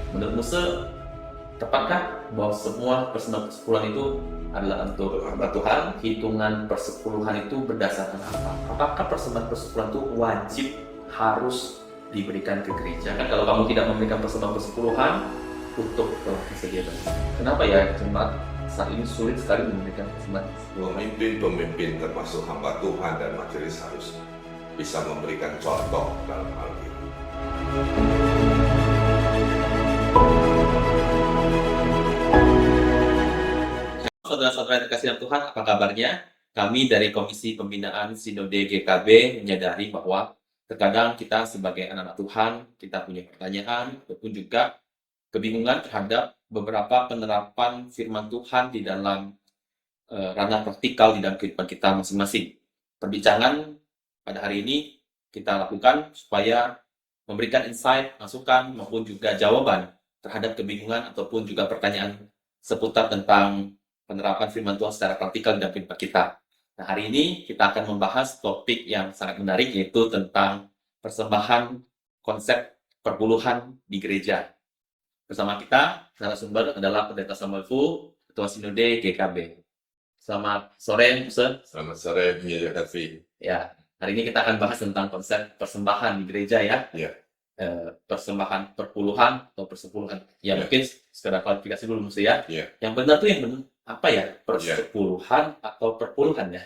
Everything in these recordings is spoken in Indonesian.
Menurut Musa, tepatkah bahwa semua persembahan persepuluhan itu adalah untuk hamba Tuhan? Hitungan persepuluhan itu berdasarkan apa? Apakah persembahan persepuluhan itu wajib harus diberikan ke gereja? Kan kalau kamu tidak memberikan persembahan persepuluhan untuk kegiatan, kenapa ya jemaat saat ini sulit sekali memberikan persembahan persepuluhan? Pemimpin-pemimpin termasuk hamba Tuhan dan majelis harus bisa memberikan contoh dalam hal ini. Saudara-saudara yang terkasih dalam Tuhan, apa kabarnya? Kami dari Komisi Pembinaan Sinode GKB menyadari bahwa terkadang kita sebagai anak-anak Tuhan, kita punya pertanyaan ataupun juga kebingungan terhadap beberapa penerapan firman Tuhan di dalam ranah praktikal di dalam kehidupan kita masing-masing. Perbincangan pada hari ini kita lakukan supaya memberikan insight, masukan, maupun juga jawaban terhadap kebingungan ataupun juga pertanyaan seputar tentang penerapan firman Tuhan secara praktikal dalam kehidupan kita. Nah, hari ini kita akan membahas topik yang sangat menarik, yaitu tentang persembahan konsep perpuluhan di gereja. Bersama kita, narasumber adalah Pendeta Samuel Fu, Ketua Sinode GKB. Selamat sore, Musa. Selamat sore, Mia Harvey. Ya, hari ini kita akan bahas tentang konsep persembahan di gereja ya. Ya. Persembahan perpuluhan atau persepuluhan. Ya, mungkin sekedar klarifikasi dulu Musa ya. Ya. Yang benar tuh yang benar apa ya? Persepuluhan atau perpuluhan ya?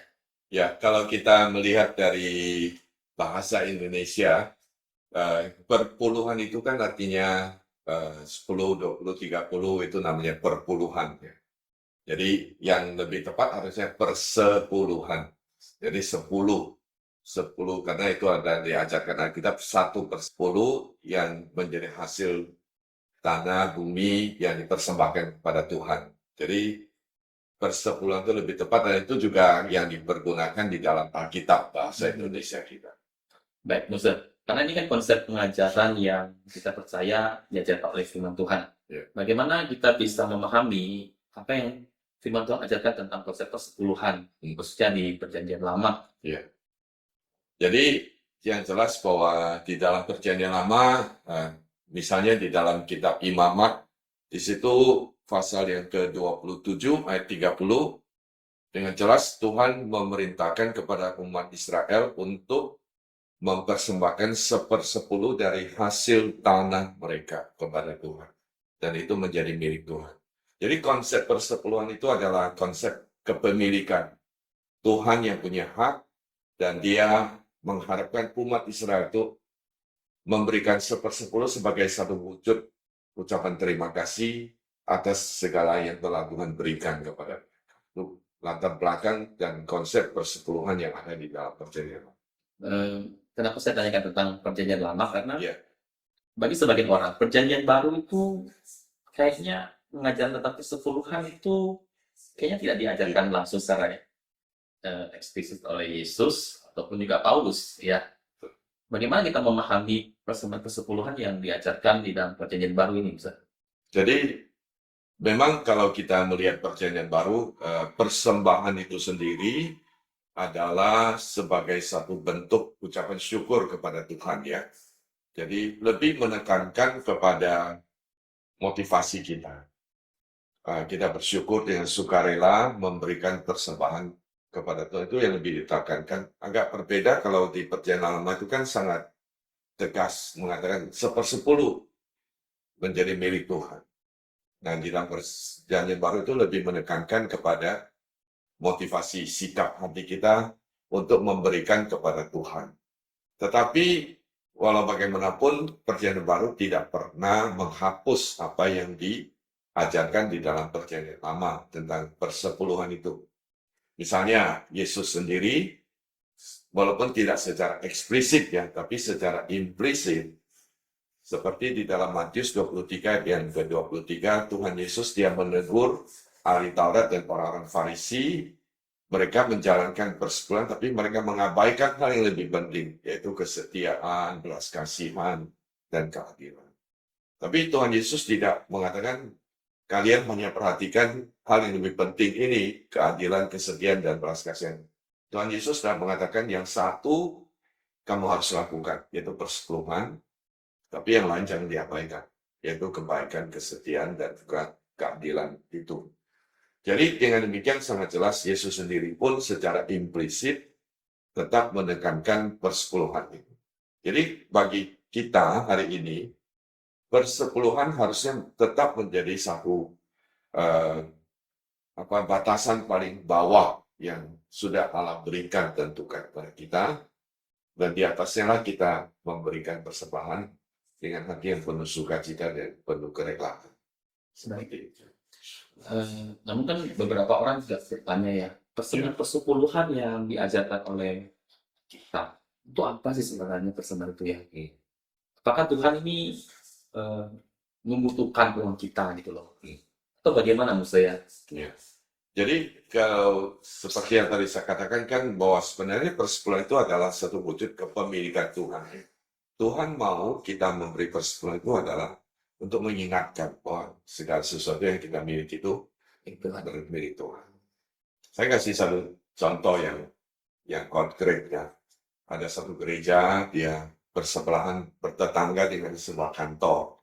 Ya, kalau kita melihat dari bahasa Indonesia, perpuluhan itu kan artinya 10, 20, 30 itu namanya perpuluhan. Ya. Jadi yang lebih tepat harusnya persepuluhan. Jadi 10 karena itu ada diajarkan Alkitab 1/10 yang menjadi hasil tanah, bumi yang dipersembahkan kepada Tuhan. Jadi persepuluhan itu lebih tepat dan itu juga yang dipergunakan di dalam Alkitab bahasa Indonesia kita. Baik, Musa. Karena ini kan konsep pengajaran yang kita percaya diajarkan oleh firman Tuhan. Ya. Bagaimana kita bisa memahami apa yang firman Tuhan ajarkan tentang konsep persepuluhan, khususnya di Perjanjian Lama? Ya. Jadi yang jelas bahwa di dalam Perjanjian Lama, misalnya di dalam kitab Imamat, di situ pasal yang ke-27 ayat 30, dengan jelas Tuhan memerintahkan kepada umat Israel untuk mempersembahkan 1/10 dari hasil tanah mereka kepada Tuhan. Dan itu menjadi milik Tuhan. Jadi konsep persepuluhan itu adalah konsep kepemilikan. Tuhan yang punya hak dan dia mengharapkan umat Israel itu memberikan 1/10 sebagai satu wujud ucapan terima kasih atas segala yang telah Tuhan berikan kepada mereka. Itu latar belakang dan konsep persepuluhan yang ada di dalam Perjanjian Lama. Kenapa saya tanyakan tentang Perjanjian Lama? Karena bagi sebagian orang, Perjanjian Baru itu kayaknya mengajar tentang persepuluhan itu kayaknya tidak diajarkan langsung secara eksplisit oleh Yesus ataupun juga Paulus ya. Bagaimana kita memahami persembahan persepuluhan yang diajarkan di dalam Perjanjian Baru ini, Ustaz? Jadi memang kalau kita melihat Perjanjian Baru, persembahan itu sendiri adalah sebagai satu bentuk ucapan syukur kepada Tuhan ya. Jadi lebih menekankan kepada motivasi kita. Kita bersyukur dengan sukarela memberikan persembahan kepada Tuhan, itu yang lebih ditekankan. Agak berbeda kalau di Perjanjian Lama itu kan sangat tegas mengatakan 1/10 menjadi milik Tuhan. Nah, di dalam Perjanjian Baru itu lebih menekankan kepada motivasi sikap hati kita untuk memberikan kepada Tuhan. Tetapi walau bagaimanapun Perjanjian Baru tidak pernah menghapus apa yang diajarkan di dalam Perjanjian Lama tentang persepuluhan itu. Misalnya Yesus sendiri, walaupun tidak secara eksplisit ya, tapi secara implisit, seperti di dalam Matius 23 yang ke-23, Tuhan Yesus dia menegur ahli Taurat dan orang-orang Farisi. Mereka menjalankan persepuluhan, tapi mereka mengabaikan hal yang lebih penting, yaitu kesetiaan, belas kasihan, dan keadilan. Tapi Tuhan Yesus tidak mengatakan, kalian hanya perhatikan hal yang lebih penting ini, keadilan, kesetiaan, dan belas kasihan. Tuhan Yesus sudah mengatakan yang satu kamu harus lakukan, yaitu persepuluhan, tapi yang lain jangan diabaikan. yaitu kebaikan, kesetiaan, dan juga keadilan itu. Jadi dengan demikian sangat jelas Yesus sendiri pun secara implisit tetap menekankan persepuluhan itu. Jadi bagi kita hari ini, persepuluhan harusnya tetap menjadi satu eh, batasan paling bawah yang sudah Allah berikan tentukan kepada kita, dan di atasnya lah kita memberikan persembahan dengan hati yang penuh sukacita dan penuh kerelaan. Seperti itu. Namun kan beberapa orang juga bertanya ya, persembahan persepuluhan yang diajarkan oleh kita, itu apa sih sebenarnya persembahan itu ya? Apakah Tuhan ini eh, membutuhkan uang kita gitu loh? Atau bagaimana maksud saya? Ya. Jadi kalau seperti yang tadi saya katakan kan bahwa sebenarnya persepuluhan itu adalah satu wujud kepemilikan Tuhan. Tuhan mau kita memberi persepuluhan itu adalah untuk mengingatkan bahwa segala sesuatu yang kita miliki itu adalah milik Tuhan. Saya kasih satu contoh yang konkret ya. Ada satu gereja, dia bersebelahan bertetangga dengan sebuah kantor.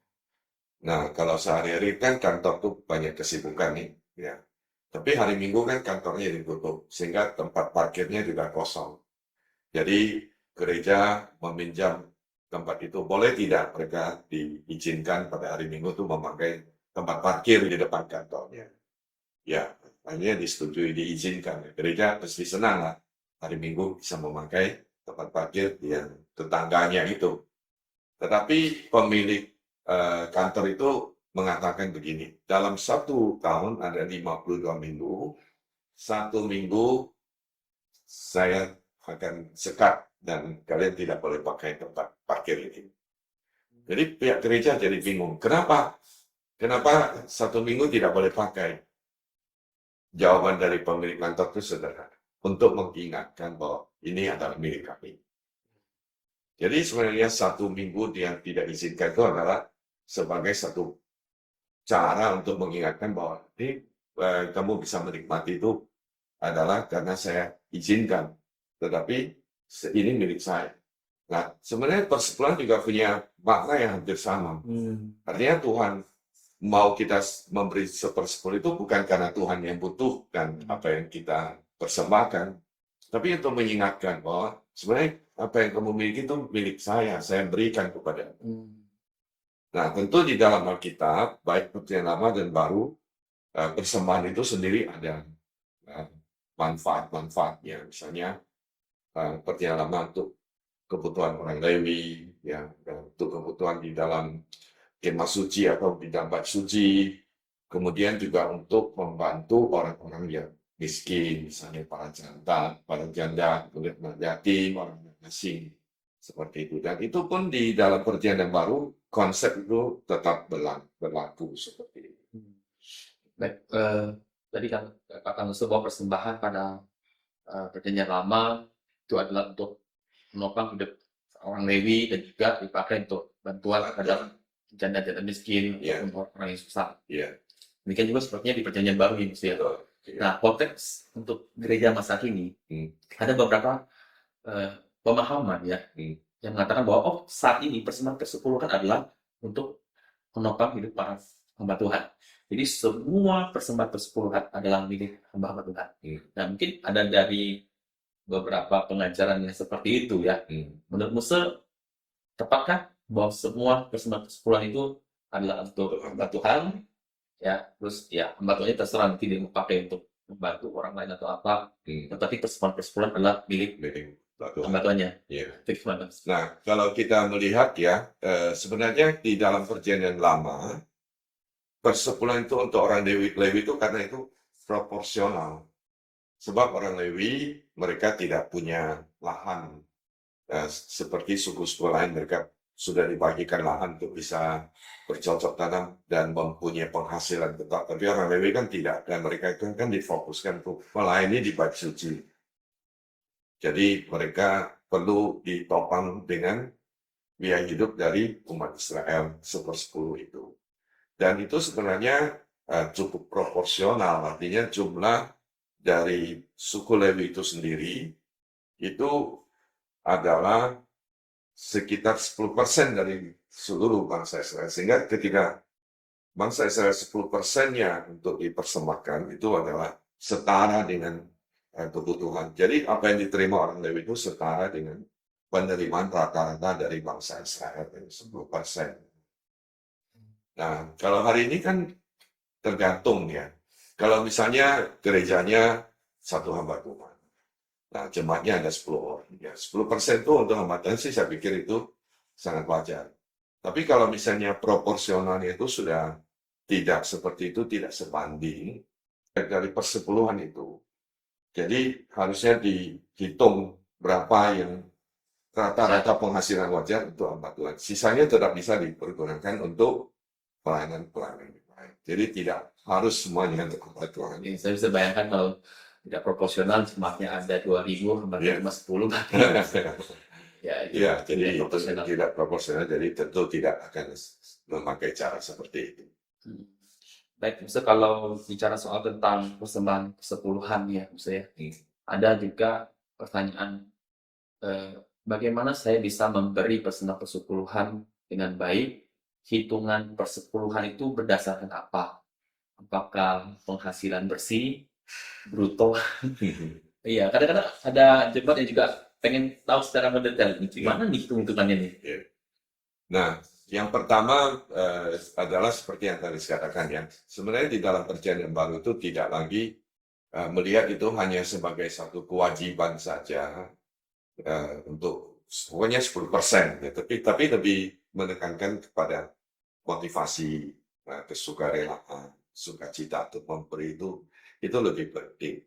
Nah, kalau sehari-hari kan kantor tuh banyak kesibukan nih, ya. Tapi hari Minggu kan kantornya ditutup, sehingga tempat parkirnya juga kosong. Jadi gereja meminjam tempat itu. Boleh tidak mereka diizinkan pada hari Minggu tuh memakai tempat parkir di depan kantornya? Ya, akhirnya disetujui, diizinkan. Gereja pasti senang lah hari Minggu bisa memakai tempat parkir yang tetangganya itu. Tetapi pemilik kantor itu mengatakan begini, dalam satu tahun ada 52 minggu, satu minggu saya akan sekat dan kalian tidak boleh pakai tempat parkir ini. Jadi pihak gereja jadi bingung, kenapa? Kenapa satu minggu tidak boleh pakai? Jawaban dari pemilik kantor itu sederhana, untuk mengingatkan bahwa ini adalah milik kami. Jadi sebenarnya satu minggu yang tidak diizinkan itu adalah sebagai satu cara untuk mengingatkan bahwa ini kamu bisa menikmati itu adalah karena saya izinkan, tetapi ini milik saya. Nah, sebenarnya persepuluhan juga punya makna yang hampir sama. Artinya Tuhan mau kita memberi sepersepuluh itu bukan karena Tuhan yang butuhkan apa yang kita persembahkan, tapi untuk mengingatkan bahwa sebenarnya apa yang kamu miliki itu milik saya berikan kepada. Nah, tentu di dalam Alkitab, baik Perjanjian Lama dan Baru, persembahan itu sendiri ada manfaat-manfaatnya. Misalnya, Perjanjian Lama untuk kebutuhan orang Lewi, ya, untuk kebutuhan di dalam kemah suci atau di dalam bait suci, kemudian juga untuk membantu orang-orang yang miskin, misalnya para janda, kemudian yatim, orang asing, seperti itu. Dan itu pun di dalam Perjanjian Baru, konsep itu tetap berlaku seperti itu. Baik, tadi kan katakan sebuah persembahan pada Perjanjian Lama itu adalah untuk menopang hidup orang Lewi dan juga dipakai untuk bantuan terhadap janda-janda miskin ataupun orang yang susah. Demikian juga sepertinya di Perjanjian Baru ini, ya. Nah, konteks untuk gereja masa kini ada beberapa pemahaman ya yang mengatakan bahwa saat ini persembahan persepuluhan adalah untuk menopang hidup para hamba Tuhan. Jadi semua persembahan persepuluhan adalah milik hamba Tuhan. Nah, mungkin ada dari beberapa pengajaran yang seperti itu ya. Menurut Musa, tepatkah bahwa semua persembahan persepuluhan itu adalah untuk hamba Tuhan? Ya, terus ya hamba Tuhannya terserah nanti dia mau pakai untuk membantu orang lain atau apa. Tetapi persembahan persepuluhan adalah milik hamba Tuhannya. Nah, kalau kita melihat ya, sebenarnya di dalam Perjanjian Lama, persepuluhan itu untuk orang Lewi itu karena itu proporsional. Sebab orang Lewi, mereka tidak punya lahan. Seperti suku-suku lain, mereka sudah dibagikan lahan untuk bisa bercocok tanam dan mempunyai penghasilan tetap. Tapi orang Lewi kan tidak, dan mereka itu kan difokuskan untuk melayani di bait suci. Jadi mereka perlu ditopang dengan biaya hidup dari umat Israel 1/10 itu. Dan itu sebenarnya cukup proporsional, artinya jumlah dari suku Lewi itu sendiri itu adalah sekitar 10% dari seluruh bangsa Israel. Sehingga ketika bangsa Israel 10%-nya untuk dipersembahkan itu adalah setara dengan kebutuhan. Jadi apa yang diterima orang Lewi itu setara dengan penerimaan rata-rata dari bangsa Israel, 10%. Nah, kalau hari ini kan tergantung ya. Kalau misalnya gerejanya satu hamba Tuhan. Nah, jemaatnya ada 10 orang. Ya, 10% itu untuk hamba Tuhan sih saya pikir itu sangat wajar. Tapi kalau misalnya proporsionalnya itu sudah tidak seperti itu, tidak sebanding dari persepuluhan itu. Jadi harusnya dihitung berapa yang rata-rata penghasilan wajar untuk hamba Tuhan. Sisanya tetap bisa dipergunakan untuk pelayanan-pelayanan yang lain. Jadi tidak harus semuanya untuk hamba Tuhan. Jadi, saya bisa bayangkan kalau tidak proporsional, jemaatnya ada 2.000, hamba Iya. cuma 10, berarti ya, itu Ya, jadi tidak itu proporsional. tidak proporsional, jadi tentu tidak akan memakai cara seperti itu. Hmm. Baik, Ustaz, kalau bicara soal tentang persembahan persepuluhan ya, Ustaz ya, ada juga pertanyaan, bagaimana saya bisa memberi persembahan persepuluhan dengan baik? Hitungan persepuluhan itu berdasarkan apa? Apakah penghasilan bersih, bruto? Iya, kadang-kadang ada jemaat yang juga pengen tahu secara mendetail, gimana nih hitung-hitungannya nih? Nah, yang pertama adalah seperti yang tadi saya katakan ya, sebenarnya di dalam perjanjian baru itu tidak lagi melihat itu hanya sebagai satu kewajiban saja untuk pokoknya 10%, ya, tapi lebih menekankan kepada motivasi, kesukarelaan, sukacita untuk memberi itu lebih penting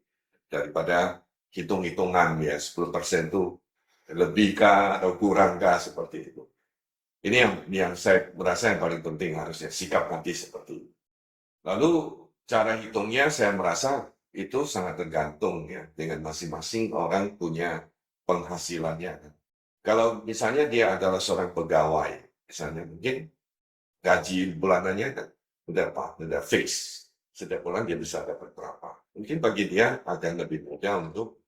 daripada hitung-hitungan ya 10% itu lebihkah atau kurangkah seperti itu. Ini yang saya merasa yang paling penting harusnya sikap hati seperti itu. Lalu cara hitungnya saya merasa itu sangat tergantung ya dengan masing-masing orang punya penghasilannya. Kalau misalnya dia adalah seorang pegawai, misalnya mungkin gaji bulanannya kan udah fix. Setiap bulan dia bisa dapat berapa. Mungkin bagi dia akan lebih mudah untuk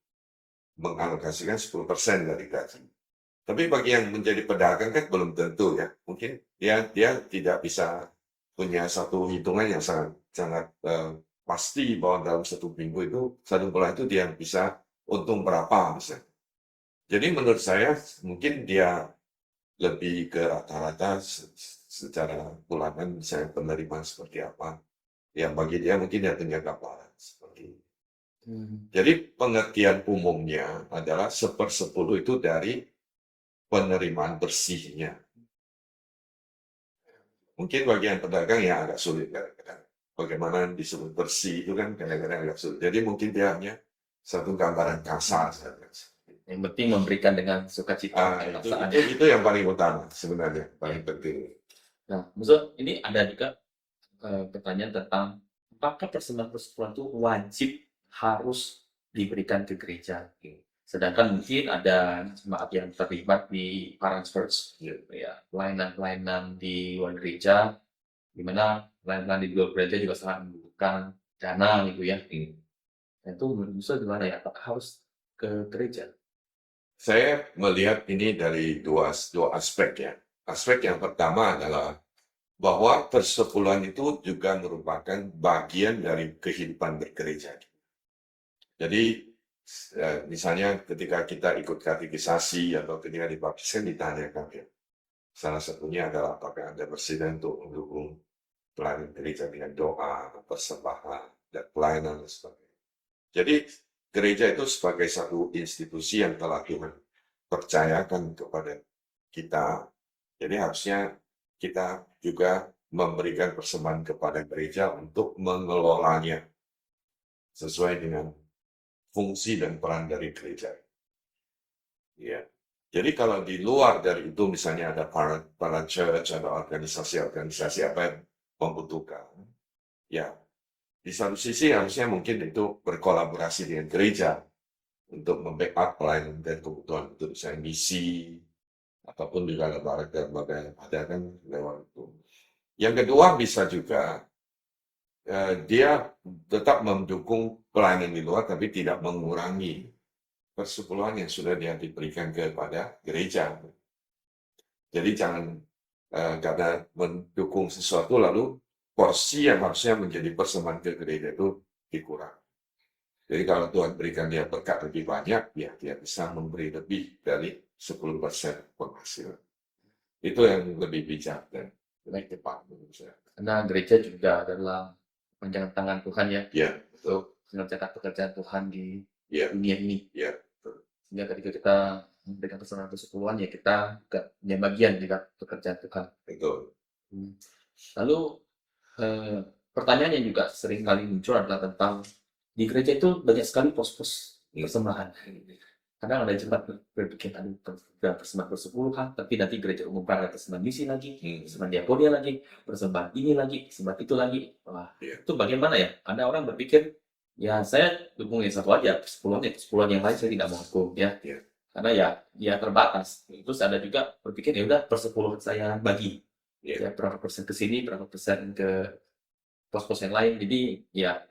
mengalokasikan 10% dari gaji. Tapi bagi yang menjadi pedagang kan belum tentu ya. Mungkin dia tidak bisa punya satu hitungan yang sangat pasti bahwa dalam satu minggu itu, satu bulan itu dia bisa untung berapa misalnya. Jadi menurut saya mungkin dia lebih ke rata-rata secara bulanan misalnya penerimaan seperti apa. Yang bagi dia mungkin dia punya gambaran seperti itu. Jadi pengertian umumnya adalah 1/10 itu dari penerimaan bersihnya. Mungkin bagian pedagang ya agak sulit kadang-kadang. Bagaimana disebut bersih itu kan kadang-kadang agak sulit. Jadi mungkin dia hanya satu gambaran kasar saja. Yang penting memberikan dengan sukacita, Itu yang paling utama sebenarnya, paling penting. Nah, maksud ini ada juga pertanyaan tentang apakah persembahan persepuluhan itu wajib harus diberikan ke gereja? Sedangkan mungkin ada jemaat yang terlibat di Parents First, ya, pelayanan-pelayanan di luar gereja, di mana pelayanan di luar gereja juga sangat membutuhkan dana gitu ya. Nah, itu menurut Musa gimana ya? Apakah harus ke gereja? Saya melihat ini dari dua aspek ya. Aspek yang pertama adalah bahwa persepuluhan itu juga merupakan bagian dari kehidupan bergereja. Jadi misalnya ketika kita ikut katekisasi atau ketika dibaptis kan ditanyakan ya. Salah satunya adalah apakah Anda bersedia untuk mendukung pelayanan gereja dengan doa, persembahan, dan pelayanan dan sebagainya. Jadi gereja itu sebagai satu institusi yang telah Tuhan percayakan kepada kita. Jadi harusnya kita juga memberikan persembahan kepada gereja untuk mengelolanya sesuai dengan fungsi dan peran dari gereja. Ya. Jadi kalau di luar dari itu misalnya ada para church atau organisasi-organisasi apa yang membutuhkan, ya di satu sisi harusnya mungkin itu berkolaborasi dengan gereja untuk membackup pelayanan dan kebutuhan untuk misalnya misi ataupun juga lembaga yang ada kan lewat itu. Yang kedua bisa juga dia tetap mendukung pelayanan di luar tapi tidak mengurangi persepuluhan yang sudah dia diberikan kepada gereja. Jadi jangan karena mendukung sesuatu lalu porsi yang harusnya menjadi persembahan ke gereja itu dikurangi. Jadi kalau Tuhan berikan dia berkat lebih banyak, ya dia bisa memberi lebih dari 10% penghasilan. Itu yang lebih bijak dan lebih tepat menurut saya. Karena gereja juga adalah panjangan tangan Tuhan ya, Ya, untuk mengerjakan pekerjaan Tuhan di ya, dunia ini. ya, Sehingga ketika kita memberikan persembahan persepuluhan, ya kita juga punya bagian juga pekerjaan Tuhan. betul. Hmm. Lalu eh, pertanyaan yang juga sering kali muncul adalah tentang di gereja itu banyak sekali pos-pos persembahan. Kadang ada jemaat berpikir ada persembahan persepuluhan, tapi nanti gereja umumkan ada persembahan misi lagi, persembahan diakonia lagi, persembahan ini lagi, persembahan itu lagi. Wah, Iya. itu bagaimana ya? Ada orang berpikir, ya saya dukung yang satu aja, persepuluhan yang lain saya tidak mau hukum ya. Iya. Karena ya terbatas. Terus ada juga berpikir ya udah persepuluhan saya bagi. Iya. Ya berapa persen ke sini, berapa persen ke pos-pos yang lain. Jadi ya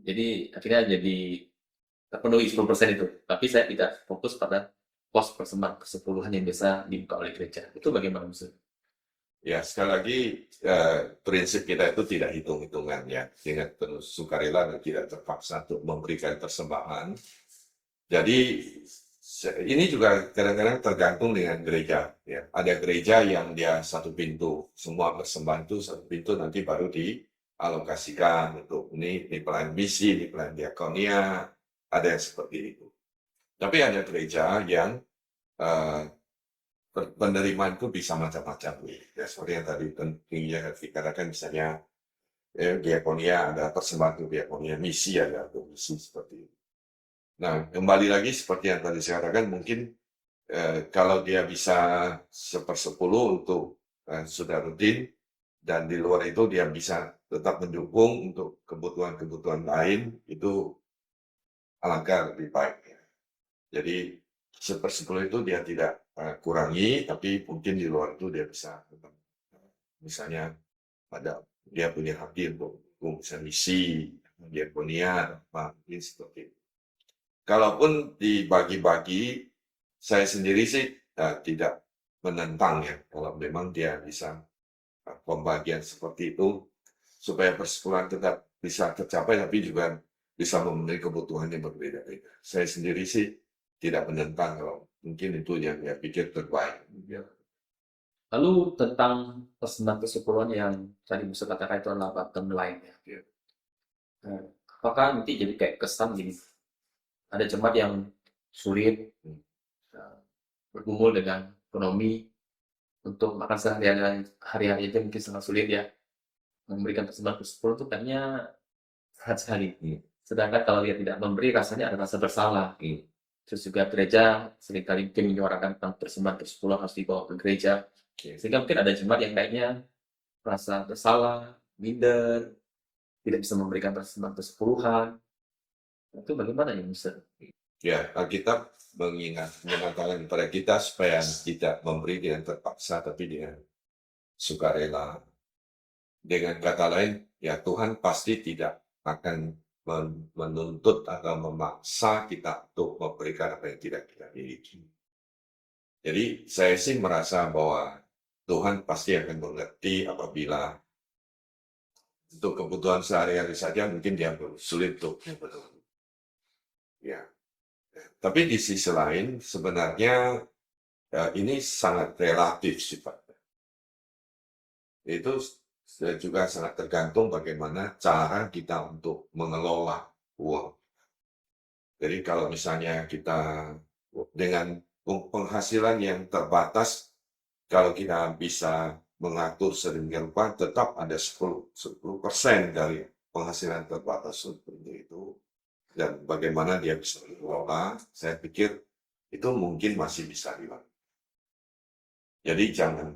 jadi akhirnya jadi terpenuhi 10% itu. Tapi saya tidak fokus pada pos persembahan persepuluhan yang biasa dibuka oleh gereja. Itu bagaimana maksud? Ya, sekali lagi prinsip kita itu tidak hitung-hitungan ya, dengan penuh sukarela dan tidak terpaksa untuk memberikan persembahan. Jadi ini juga kadang-kadang tergantung dengan gereja. Ya. Ada gereja yang dia satu pintu, semua persembahan itu satu pintu nanti baru dialokasikan untuk ini pelayan misi, ini pelayan diakonia, ada yang seperti itu. Tapi ada gereja yang penerimaan itu bisa macam-macam. Ya, seperti yang tadi pentingnya dikatakan misalnya diakonia ada persembahan untuk diakonia, misi ada untuk misi seperti itu. Nah, kembali lagi seperti yang tadi saya katakan, mungkin kalau dia bisa 1/10 untuk sudah rutin, dan di luar itu dia bisa tetap mendukung untuk kebutuhan-kebutuhan lain, itu alangkah lebih baik. Jadi 1/10 itu dia tidak kurangi, tapi mungkin di luar itu dia bisa misalnya ada dia punya hati untuk bisa misi, diakonia, mungkin seperti itu. Kalaupun dibagi-bagi, saya sendiri sih tidak menentang ya, kalau memang dia bisa pembagian seperti itu, supaya persepuluhan tetap bisa tercapai, tapi juga bisa memenuhi kebutuhan yang berbeda-beda. Saya sendiri sih tidak menentang kalau mungkin itu yang dia pikir terbaik. Lalu tentang persembahan persepuluhan yang tadi Musa katakan itu adalah bottom line ya. Apakah nanti jadi kayak kesan gini, ada jemaat yang sulit bergumul dengan ekonomi untuk makan sehari-hari itu mungkin sangat sulit ya, memberikan persembahan persepuluhan itu kayaknya berat sekali. Sedangkan kalau dia tidak memberi, rasanya ada rasa bersalah. Terus juga gereja seringkali mungkin menyuarakan tentang persembahan persepuluhan harus dibawa ke gereja. Sehingga mungkin ada jemaat yang kayaknya merasa bersalah, minder, tidak bisa memberikan persembahan persepuluhan. Itu bagaimana ya, Mister? Ya, Alkitab mengatakan kepada kita supaya tidak memberi dengan terpaksa, tapi dengan sukarela. Dengan kata lain, ya Tuhan pasti tidak akan menuntut atau memaksa kita untuk memberikan apa yang tidak kita miliki. Jadi saya sih merasa bahwa Tuhan pasti akan mengerti apabila untuk kebutuhan sehari-hari saja mungkin dia sulit untuk memenuhi. Ya. Tapi di sisi lain sebenarnya ini sangat relatif sifatnya. Itu juga sangat tergantung bagaimana cara kita untuk mengelola uang. Jadi kalau misalnya kita dengan penghasilan yang terbatas, kalau kita bisa mengatur sedemikian rupa, tetap ada 10% dari penghasilan terbatas seperti itu. Dan bagaimana dia bisa mengelola, saya pikir itu mungkin masih bisa dilakukan. Jadi jangan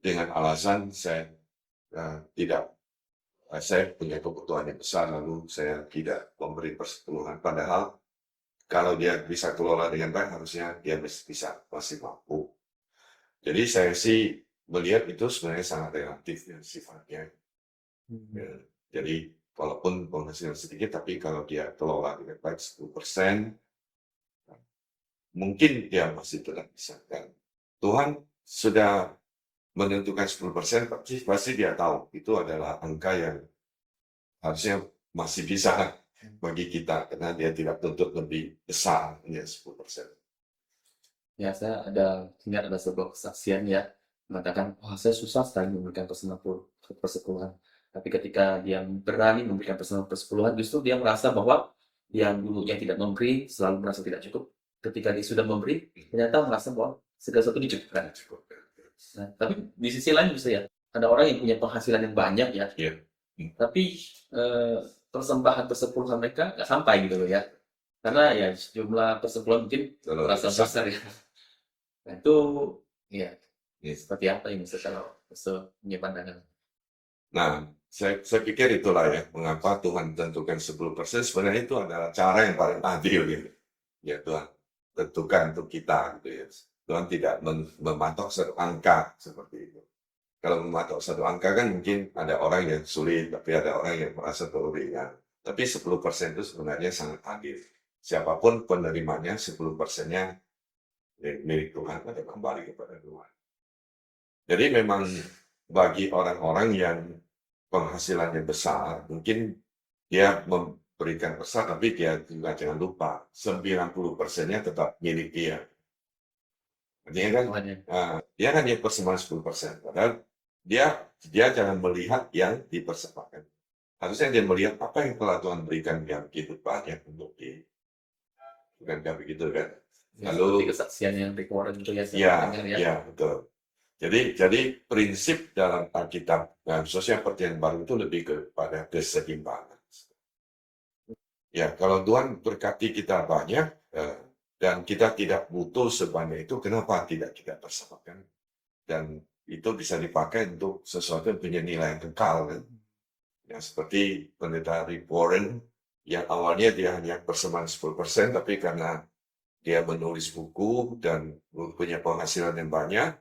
dengan alasan saya punya kebutuhan yang besar lalu saya tidak memberi persepuluhan. Padahal kalau dia bisa kelola dengan baik harusnya dia bisa masih mampu. Jadi saya sih melihat itu sebenarnya sangat relatif ya sifatnya. Ya, jadi walaupun penghasilan sedikit tapi kalau dia kelola dengan baik 10%, mungkin dia masih tetap bisa kan Tuhan sudah menentukan 10%, pasti dia tahu itu adalah angka yang harusnya masih bisa bagi kita, karena dia tidak tuntut lebih besar, ya 10%. Ya, saya ingat ada sebuah kesaksian ya, mengatakan, wah saya susah sekali memberikan persepuluhan. Tapi ketika dia berani memberikan persepuluhan, justru dia merasa bahwa yang dulunya tidak memberi, selalu merasa tidak cukup. Ketika dia sudah memberi, ternyata merasa bahwa segala sesuatu dicukupkan. Nah, tapi di sisi lain bisa ya, ada orang yang punya penghasilan yang banyak ya, Iya. tapi persembahan persepuluhan mereka nggak sampai gitu loh ya. Karena ya jumlah persepuluhan mungkin Kalau terasa besar. besar ya. Nah, itu ya Iya. seperti apa ini secara punya pandangan. Nah, saya pikir itulah ya, mengapa Tuhan tentukan 10%, sebenarnya itu adalah cara yang paling adil gitu. Ya Tuhan, tentukan untuk kita gitu ya. Tuhan tidak mematok satu angka seperti itu. Kalau mematok satu angka kan mungkin ada orang yang sulit, tapi ada orang yang merasa terlalu ringan. Tapi 10% itu sebenarnya sangat adil. Siapapun penerimanya, 10%-nya milik Tuhan atau kembali kepada Tuhan. Jadi memang bagi orang-orang yang penghasilannya besar, mungkin dia memberikan besar, tapi dia juga jangan lupa 90%-nya tetap milik dia. Artinya kan Namanya. dia kan yang persembahan 10%, padahal dia jangan melihat yang dipersembahkan. Harusnya dia melihat apa yang telah Tuhan berikan yang begitu banyak untuk dia. Bukan begitu kan? Ya, Lalu seperti kesaksian yang di Koran itu ya, saya ya, dengar ya. ya betul. Jadi prinsip dalam Alkitab dan khususnya Perjanjian Baru itu lebih kepada keseimbangan. Ya, kalau Tuhan berkati kita banyak dan kita tidak butuh sebanyak itu, kenapa tidak kita persembahkan? Dan itu bisa dipakai untuk sesuatu yang punya nilai yang kekal kan? Ya, seperti pendeta Rick Warren yang awalnya dia hanya persembahan 10%, tapi karena dia menulis buku dan punya penghasilan yang banyak,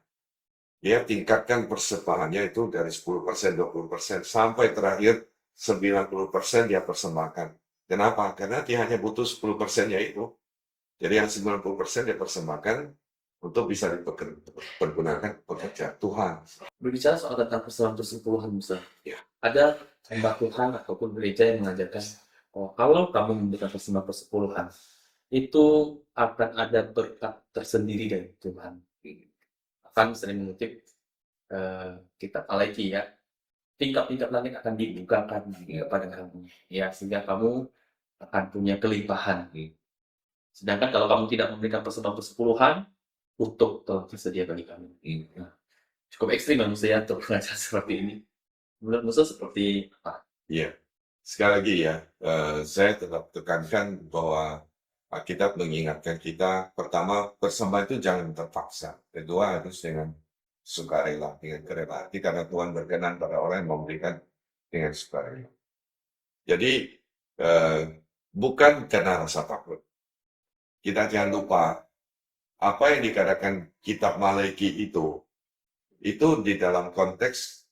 dia tingkatkan persembahannya itu dari 10%, 20%, sampai terakhir 90% dia persembahkan. Kenapa? Karena dia hanya butuh 10%-nya itu. Jadi yang 90% dia persembahkan untuk bisa dipergunakan pekerjaan Tuhan. Berbicara soal tentang persembahan persepuluhan, Musa, Ya. ada hamba Tuhan ataupun gereja yang mengajarkan, oh, kalau kamu memberikan persembahan persepuluhan, itu akan ada berkat tersendiri dari Tuhan. Akan sering mengutip kitab Aleki ya, tingkap-tingkap langit akan dibukakan kepada kamu, ya, sehingga kamu akan punya kelimpahan. Sedangkan kalau kamu tidak memberikan persembahan persepuluhan, untuk telah tersedia bagi kamu. Nah, cukup ekstrim manusia untuk mengajar seperti ini. Menurut Musa seperti apa? Iya. Sekali lagi ya, saya tetap tekankan bahwa Alkitab mengingatkan kita, pertama, persembahan itu jangan terpaksa. Kedua, harus dengan sukarela, dengan kerela hati, karena Tuhan berkenan pada orang yang memberikan dengan sukarela. Jadi, bukan karena rasa takut. Kita jangan lupa, apa yang dikatakan kitab Malaki itu di dalam konteks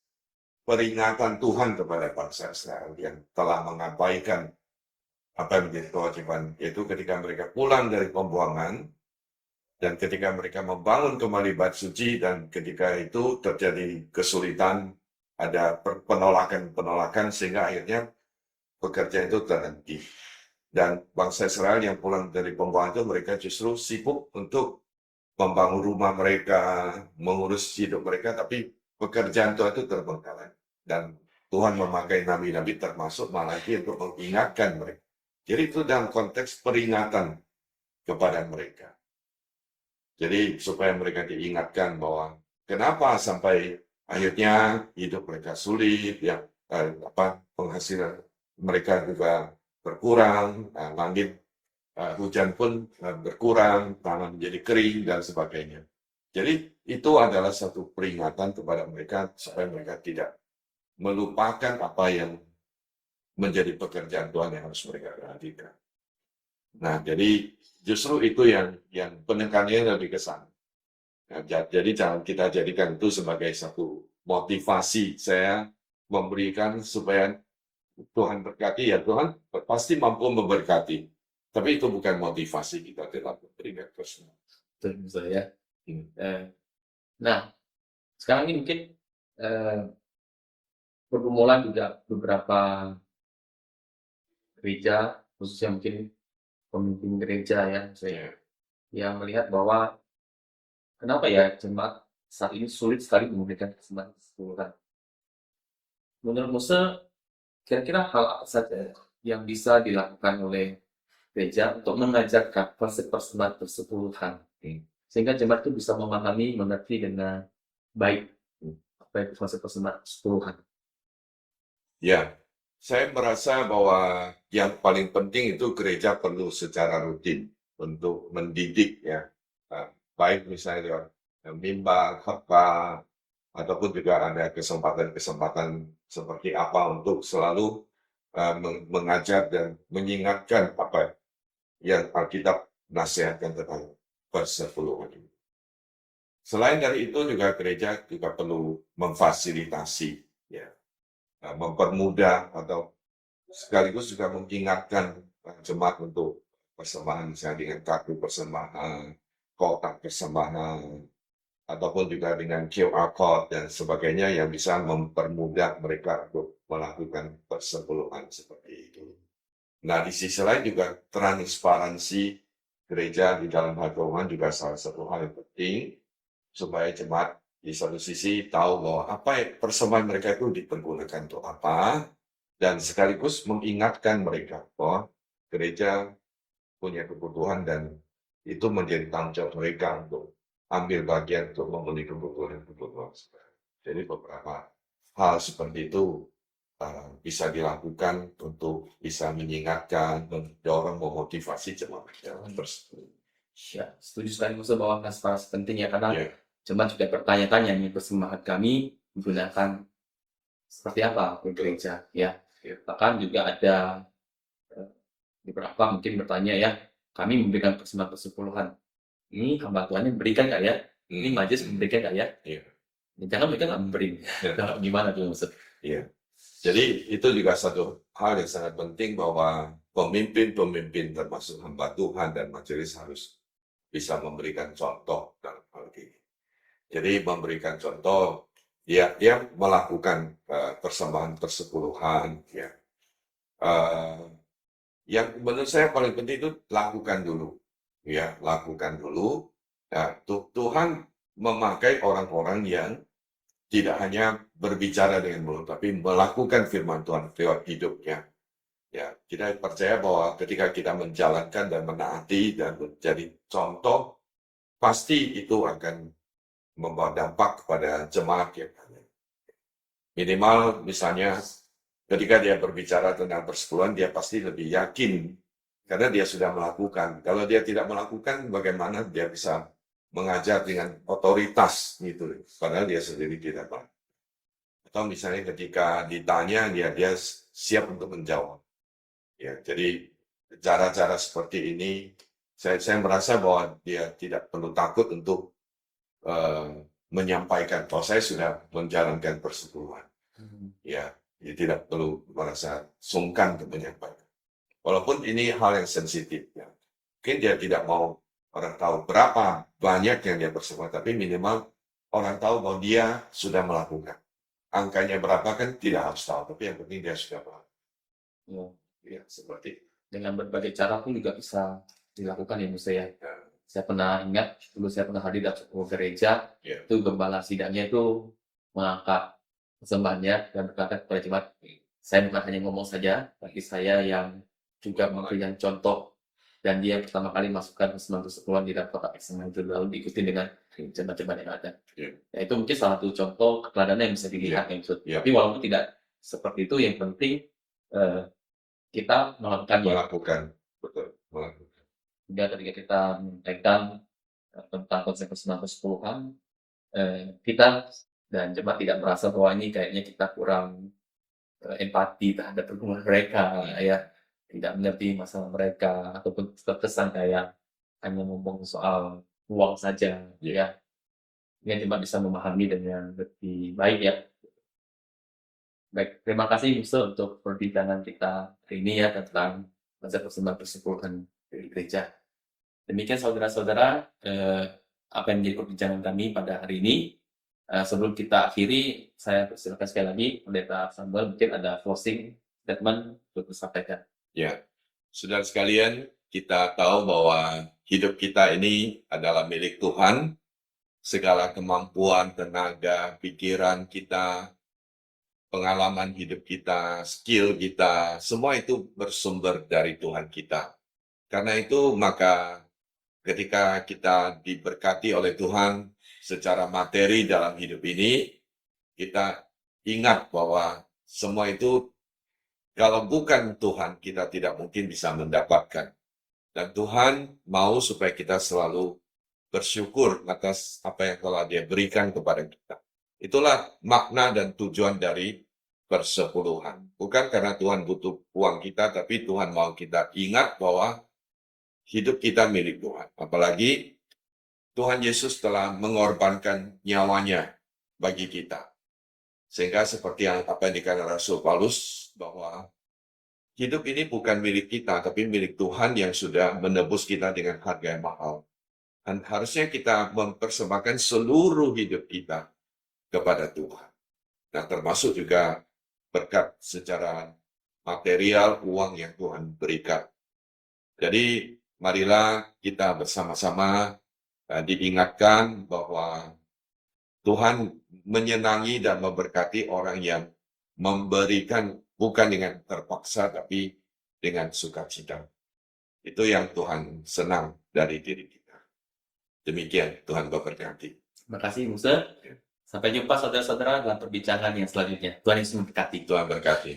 peringatan Tuhan kepada bangsa Israel yang telah mengabaikan apa yang menjadi kewajiban, yaitu ketika mereka pulang dari pembuangan dan ketika mereka membangun kembali bait suci, dan ketika itu terjadi kesulitan, ada penolakan sehingga akhirnya pekerjaan itu terhenti. Dan bangsa Israel yang pulang dari pembuangan itu, mereka justru sibuk untuk membangun rumah mereka, mengurus hidup mereka, tapi pekerjaan Tuhan itu terbengkalai. Dan Tuhan memakai nabi-nabi termasuk Malaki untuk mengingatkan mereka. Jadi itu dalam konteks peringatan kepada mereka. Jadi supaya mereka diingatkan bahwa kenapa sampai akhirnya hidup mereka sulit, ya penghasilan mereka juga berkurang, langit hujan pun berkurang, tanah menjadi kering dan sebagainya. Jadi itu adalah satu peringatan kepada mereka supaya mereka tidak melupakan apa yang menjadi pekerjaan Tuhan yang harus mereka perhatikan. Nah, jadi justru itu yang penekanannya lebih ke sana. Nah, jadi jangan kita jadikan itu sebagai satu motivasi saya memberikan supaya Tuhan berkati, ya Tuhan pasti mampu memberkati. Tapi itu bukan motivasi kita dalam memberikan personal. Betul, Musa ya. Nah, sekarang ini mungkin eh, pergumulan juga beberapa gereja, khususnya mungkin pemimpin gereja ya, saya Ya. yang melihat bahwa kenapa ya jemaat saat ini sulit sekali memberikan kesempatan keseluruhan. Menurut Musa, kira-kira hal apa saja yang bisa dilakukan oleh gereja untuk mengajarkan konsep persembahan persepuluhan, sehingga jemaat itu bisa memahami, mengerti dengan baik apa itu konsep persembahan persepuluhan. Ya, saya merasa bahwa yang paling penting itu gereja perlu secara rutin untuk mendidik ya, baik misalnya lewat mimbar, khotbah, ataupun juga ada kesempatan-kesempatan seperti apa untuk selalu mengajar dan mengingatkan apa yang Alkitab nasihatkan tentang persepuluhan. Selain dari itu juga gereja juga perlu memfasilitasi, ya, mempermudah atau sekaligus juga mengingatkan jemaat untuk persembahan misalnya dengan kartu persembahan, kotak persembahan, ataupun juga dengan QR code dan sebagainya yang bisa mempermudah mereka untuk melakukan persepuluhan seperti itu. Nah, di sisi lain juga transparansi gereja di dalam hal keuangan juga salah satu hal yang penting supaya jemaat di satu sisi tahu bahwa persembahan mereka itu dipergunakan untuk apa, dan sekaligus mengingatkan mereka bahwa gereja punya kebutuhan dan itu menjadi tanggung jawab mereka untuk ambil bagian untuk memenuhi kebutuhan-kebutuhan. Jadi beberapa hal seperti itu bisa dilakukan untuk bisa mengingatkan, mendorong, memotivasi jemaat tersebut. Ya, setuju sekali Musa bahwa transparansi penting ya, karena Ya, jemaat juga bertanya-tanya nih persembahan kami digunakan seperti apa ke gereja ya. ya. Bahkan juga ada eh, beberapa mungkin bertanya ya, kami memberikan persembahan persepuluhan. Ini hamba Tuhan yang berikan nggak ya? Ini majelis memberikan nggak ya? Iya. Jangan mereka nggak memberi. Ya. Gimana tuh maksud? Iya. Jadi itu juga satu hal yang sangat penting bahwa pemimpin-pemimpin termasuk hamba Tuhan dan majelis harus bisa memberikan contoh dalam hal ini. Jadi memberikan contoh, dia melakukan persembahan persepuluhan, ya. Yang menurut saya paling penting itu lakukan dulu, ya, lakukan dulu. Ya, Tuhan memakai orang-orang yang tidak hanya berbicara dengan mulut, tapi melakukan firman Tuhan lewat hidupnya. Ya, kita percaya bahwa ketika kita menjalankan dan menaati dan menjadi contoh, pasti itu akan membawa dampak kepada jemaat yang lain. Minimal misalnya ketika dia berbicara tentang persepuluhan, dia pasti lebih yakin karena dia sudah melakukan. Kalau dia tidak melakukan, bagaimana dia bisa mengajar dengan otoritas gitu, padahal dia sendiri tidak melakukan. Atau misalnya ketika ditanya, dia siap untuk menjawab. Ya, jadi cara-cara seperti ini, saya merasa bahwa dia tidak perlu takut untuk menyampaikan bahwa saya sudah menjalankan persepuluhan. Ya, dia tidak perlu merasa sungkan untuk menyampaikan. Walaupun ini hal yang sensitif, ya. Mungkin dia tidak mau orang tahu berapa banyak yang dia persembahkan, tapi minimal orang tahu bahwa dia sudah melakukan. Angkanya berapa kan tidak harus tahu, tapi yang penting dia sudah melakukan. Ya, Ya, seperti itu. dengan berbagai cara pun juga bisa dilakukan ya Musa ya. Ya, Saya pernah ingat dulu saya pernah hadir di sebuah gereja, ya, itu gembala sidangnya itu mengangkat persembahannya dan berkata kepada jemaat, saya bukan hanya ngomong saja, tapi saya yang juga memberikan contoh, dan dia pertama kali masukkan persembahan persepuluhan di dalam kotak persembahan itu lalu diikuti dengan jemaat-jemaat yang ada. ya, Ya, itu mungkin salah satu contoh keteladanan yang bisa dilihat ya, maksud. ya. Tapi walaupun tidak seperti itu, yang penting kita melakukannya. Melakukan, betul, melakukan. Juga ketika kita menyampaikan tentang konsep persembahan persepuluhan, kita dan jemaat tidak merasa bahwa ini kayaknya kita kurang empati terhadap pergumulan mereka, ya, tidak mengerti masalah mereka, ataupun terkesan kayak hanya ngomong soal uang saja, ya. Dengan jemaat bisa memahami dengan lebih baik ya. Baik, terima kasih Musa untuk perbincangan kita hari ini ya tentang konsep persembahan persepuluhan dari gereja. Demikian saudara-saudara, apa yang menjadi perbincangan kami pada hari ini. Sebelum kita akhiri, saya persilakan sekali lagi Pendeta Samuel mungkin ada closing statement untuk disampaikan. Ya, saudara sekalian, kita tahu bahwa hidup kita ini adalah milik Tuhan. Segala kemampuan, tenaga, pikiran kita, pengalaman hidup kita, skill kita, semua itu bersumber dari Tuhan kita. Karena itu, maka ketika kita diberkati oleh Tuhan secara materi dalam hidup ini, kita ingat bahwa semua itu kalau bukan Tuhan, kita tidak mungkin bisa mendapatkan. Dan Tuhan mau supaya kita selalu bersyukur atas apa yang telah Dia berikan kepada kita. Itulah makna dan tujuan dari persepuluhan. Bukan karena Tuhan butuh uang kita, tapi Tuhan mau kita ingat bahwa hidup kita milik Tuhan. Apalagi Tuhan Yesus telah mengorbankan nyawanya bagi kita. Sehingga seperti apa yang dikatakan Rasul Paulus, bahwa hidup ini bukan milik kita, tapi milik Tuhan yang sudah menebus kita dengan harga yang mahal. Dan harusnya kita mempersembahkan seluruh hidup kita kepada Tuhan. Nah, termasuk juga berkat secara material, uang yang Tuhan berikan. Jadi, marilah kita bersama-sama diingatkan bahwa Tuhan menyenangi dan memberkati orang yang memberikan bukan dengan terpaksa, tapi dengan sukacita. Itu yang Tuhan senang dari diri kita. Demikian, Tuhan memberkati. Terima kasih, Musa. Sampai jumpa saudara-saudara dalam perbincangan yang selanjutnya. Tuhan Yesus memberkati. Tuhan berkati.